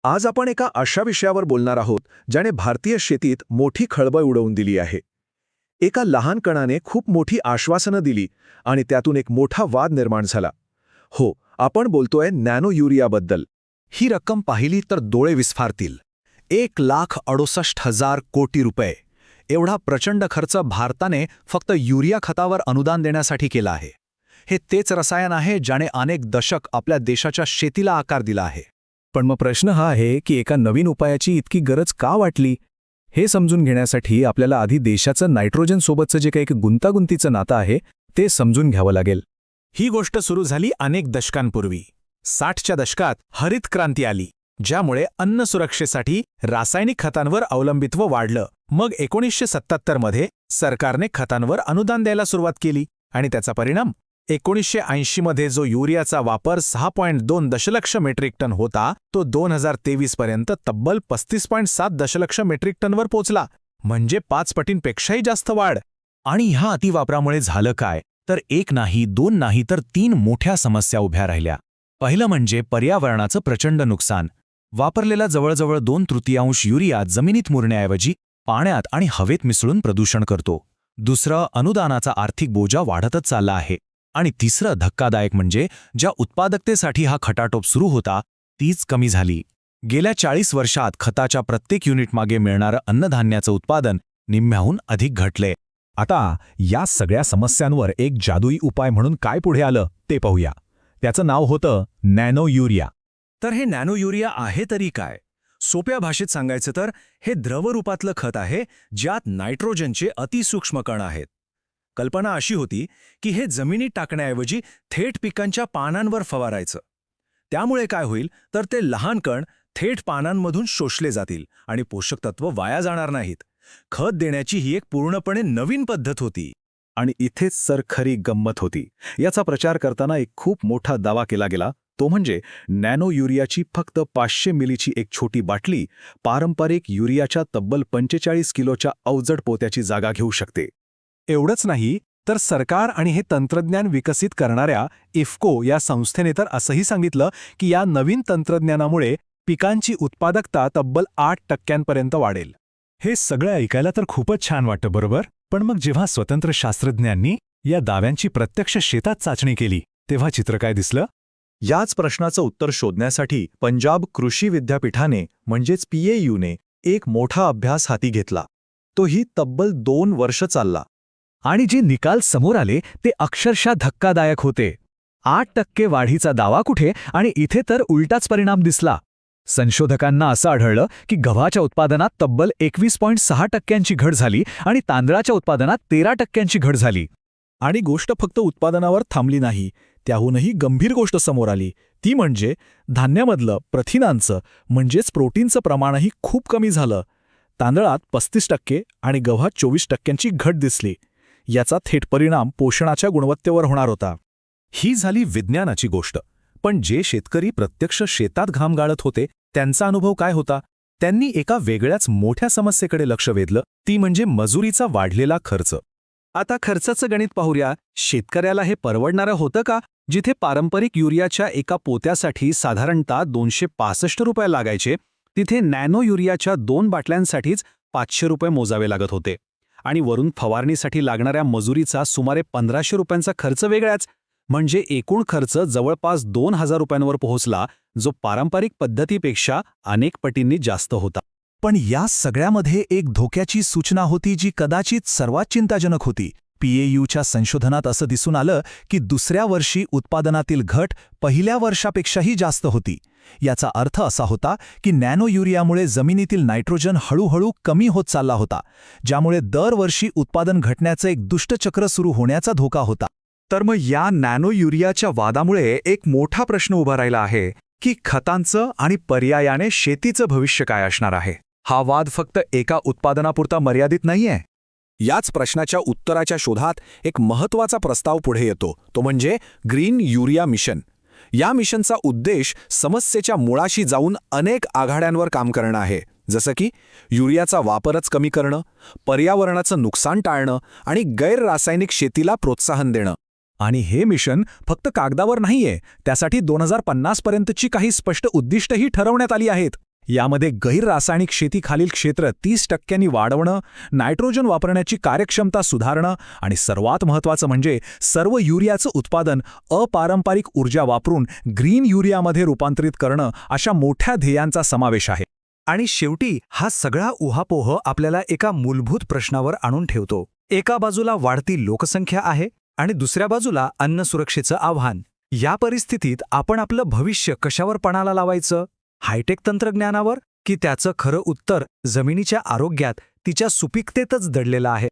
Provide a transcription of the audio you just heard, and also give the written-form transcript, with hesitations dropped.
आज आपण एका अशा विषयावर बोलणार आहोत ज्याने भारतीय शेतीत मोठी खळबळ उडवून दिली आहे. एका लहान कणाने खूप मोठी आश्वासनं दिली आणि त्यातून एक मोठा वाद निर्माण झाला. हो, आपण बोलतोय नॅनो युरियाबद्दल. ही रक्कम पाहिली तर डोळे विस्फारतील. 1,68,000 कोटी रुपये एवढा प्रचंड खर्च भारताने फक्त युरिया खतावर अनुदान देण्यासाठी केला आहे. हे तेच रसायन आहे ज्याने अनेक दशक आपल्या देशाच्या शेतीला आकार दिला आहे. पण मग प्रश्न हा आहे की एका नवीन उपायाची इतकी गरज का वाटली? हे समजून घेण्यासाठी आपल्याला आधी देशाचं नायट्रोजन सोबतचं जे काही एक गुंतागुंतीचं नातं आहे ते समजून घ्यावं लागेल. ही गोष्ट सुरू झाली अनेक दशकांपूर्वी. 60च्या दशकात हरित क्रांती आली, ज्यामुळे अन्न सुरक्षेसाठी रासायनिक खतांवर अवलंबित्व वाढलं. मग 1977 मध्ये सरकारने खतांवर अनुदान द्यायला सुरुवात केली आणि त्याचा परिणाम 1980 मध्ये जो युरियाचा वापर 6.2 दशलक्ष मेट्रिक टन होता तो 2023 पर्यंत तब्बल 35.7 दशलक्ष मेट्रिक टनवर पोचला. म्हणजे 5 पटींपेक्षाही जास्त वाढ. आणि ह्या अतिवापरामुळे झालं काय तर एक नाही, दोन नाही तर 3 मोठ्या समस्या उभ्या राहिल्या. पहिलं म्हणजे पर्यावरणाचं प्रचंड नुकसान. वापरलेला जवळजवळ 2/3 युरिया जमिनीत मुरण्याऐवजी पाण्यात आणि हवेत मिसळून प्रदूषण करतो. दुसरं, अनुदानाचा आर्थिक बोजा वाढतच चालला आहे. आणि तिसरं धक्कादायक म्हणजे ज्या उत्पादकतेसाठी हा खटाटोप सुरू होता तीच कमी झाली. गेल्या 40 वर्षात खताच्या प्रत्येक युनिटमागे मिळणारं अन्नधान्याचं उत्पादन निम्म्याहून अधिक घटले. आता या सगळ्या समस्यांवर एक जादुई उपाय म्हणून काय पुढे आलं ते पाहूया. त्याचं नाव होतं नॅनो युरिया. तर हे नॅनो युरिया आहे तरी काय? सोप्या भाषेत सांगायचं तर हे द्रवरूपातलं खत आहे ज्यात नायट्रोजनचे अतिसूक्ष्म कण आहेत. कल्पना अशी होती की हे जमिनीत टाकण्याऐवजी थेट पिकांच्या पानांवर फवारायचं. त्यामुळे काय होईल तर ते लहान कण थेट पानांमधून शोषले जातील आणि पोषक तत्व वाया जाणार नाहीत. खत देण्याची ही एक पूर्णपणे नवीन पद्धत होती. आणि इथेच सर खरी गंमत होती. याचा प्रचार करताना एक खूप मोठा दावा केला गेला, तो म्हणजे नॅनो युरियाची फक्त 500 मिलीची एक छोटी बाटली पारंपरिक युरियाच्या तब्बल 45 किलोच्या अवजड पोत्याची जागा घेऊ शकते. एवढंच नाही तर सरकार आणि हे तंत्रज्ञान विकसित करणाऱ्या इफ्को या संस्थेने तर असंही सांगितलं की या नवीन तंत्रज्ञानामुळे पिकांची उत्पादकता तब्बल 8% वाढेल. हे सगळं ऐकायला तर खूपच छान वाटतं, बरोबर? पण मग जेव्हा स्वतंत्र शास्त्रज्ञांनी या दाव्यांची प्रत्यक्ष शेतात चाचणी केली तेव्हा चित्र काय दिसलं? याच प्रश्नाचं उत्तर शोधण्यासाठी पंजाब कृषी विद्यापीठाने म्हणजेच PAUने एक मोठा अभ्यास हाती घेतला. तोही तब्बल 2 वर्ष चालला. आणि जे निकाल समोर आले ते अक्षरशः धक्कादायक होते. 8% वाढीचा दावा कुठे आणि इथे तर उलटाच परिणाम दिसला. संशोधकांना असं आढळलं की गव्हाच्या उत्पादनात तब्बल 21.6% घट झाली आणि तांदळाच्या उत्पादनात 13% घट झाली. आणि गोष्ट फक्त उत्पादनावर थांबली नाही, त्याहूनही गंभीर गोष्ट समोर आली. ती म्हणजे धान्यामधलं प्रथिनांचं म्हणजेच प्रोटीनचं प्रमाणही खूप कमी झालं. तांदळात 35% आणि गव्हात 24%ची घट दिसली. याचा थेट परिणाम पोषणाच्या गुणवत्तेवर होणार होता. ही झाली विज्ञानाची गोष्ट. पण जे शेतकरी प्रत्यक्ष शेतात घाम गाळत होते त्यांचा अनुभव काय होता? त्यांनी एका वेगळ्याच मोठ्या समस्येकडे लक्ष वेधलं, ती म्हणजे मजुरीचा वाढलेला खर्च. आता खर्चाचं गणित पाहूया. शेतकऱ्याला हे परवडणारं होतं का? जिथे पारंपरिक युरियाच्या एका पोत्यासाठी साधारणतः 265 रुपये लागायचे, तिथे नॅनो युरियाच्या 2 बाटल्यांसाठीच 500 रुपये मोजावे लागत होते. आणि वरून फवारणीसाठी लागणाऱ्या मजुरीचा सुमारे 1500 रुपयांचा खर्च वेगळाच. म्हणजे एकूण खर्च जवळपास 2000 रुपयांवर पोहोचला, जो पारंपरिक पद्धतीपेक्षा अनेक पटींनी जास्त होता. पण या सगळ्यामध्ये एक धोक्याची सूचना होती जी कदाचित सर्वात चिंताजनक होती. PAUच्या संशोधनात असं दिसून आलं की दुसऱ्या वर्षी उत्पादनातील घट पहिल्या वर्षापेक्षाही जास्त होती. याचा अर्थ असा होता की नॅनो युरियामुळे जमिनीतील नायट्रोजन हळूहळू कमी होत चालला होता, ज्यामुळे दरवर्षी उत्पादन घटण्याचं एक दुष्टचक्र सुरू होण्याचा धोका होता. तर मग या नॅनो युरियाच्या वादामुळे एक मोठा प्रश्न उभा राहिला आहे की खतांचं आणि पर्यायाने शेतीचं भविष्य काय असणार आहे. हा वाद फक्त एका उत्पादनापुरता मर्यादित नाहीये. याच प्रश्नाच्या उत्तराच्या शोधात एक महत्त्वाचा प्रस्ताव पुढे येतो, तो म्हणजे ग्रीन युरिया मिशन. या मिशनचा उद्देश समस्येच्या मुळाशी जाऊन अनेक आघाड्यांवर काम करणं आहे, जसं की युरियाचा वापरच कमी करणं, पर्यावरणाचं नुकसान टाळणं आणि गैररासायनिक शेतीला प्रोत्साहन देणं. आणि हे मिशन फक्त कागदावर नाहीये, त्यासाठी 2050 पर्यंतची काही स्पष्ट उद्दिष्टही ठरवण्यात आली आहेत. यामध्ये गैर-रासायनिक शेतीखालील क्षेत्र 30% वाढवणं, नायट्रोजन वापरण्याची कार्यक्षमता सुधारणं आणि सर्वात महत्त्वाचं म्हणजे सर्व युरियाचं उत्पादन अपारंपरिक ऊर्जा वापरून ग्रीन युरियामध्ये रूपांतरित करणं अशा मोठ्या ध्येयांचा समावेश आहे. आणि शेवटी हा सगळा उहापोह आपल्याला एका मूलभूत प्रश्नावर आणून ठेवतो. एका बाजूला वाढती लोकसंख्या आहे आणि दुसऱ्या बाजूला अन्न सुरक्षेचं आव्हान. या परिस्थितीत आपण आपलं भविष्य कशावर पणाला लावायचं? हायटेक तंत्रज्ञानावर की त्याचं खरं उत्तर जमिनीच्या आरोग्यात, तिच्या सुपीकतेतच दडलेलं आहे?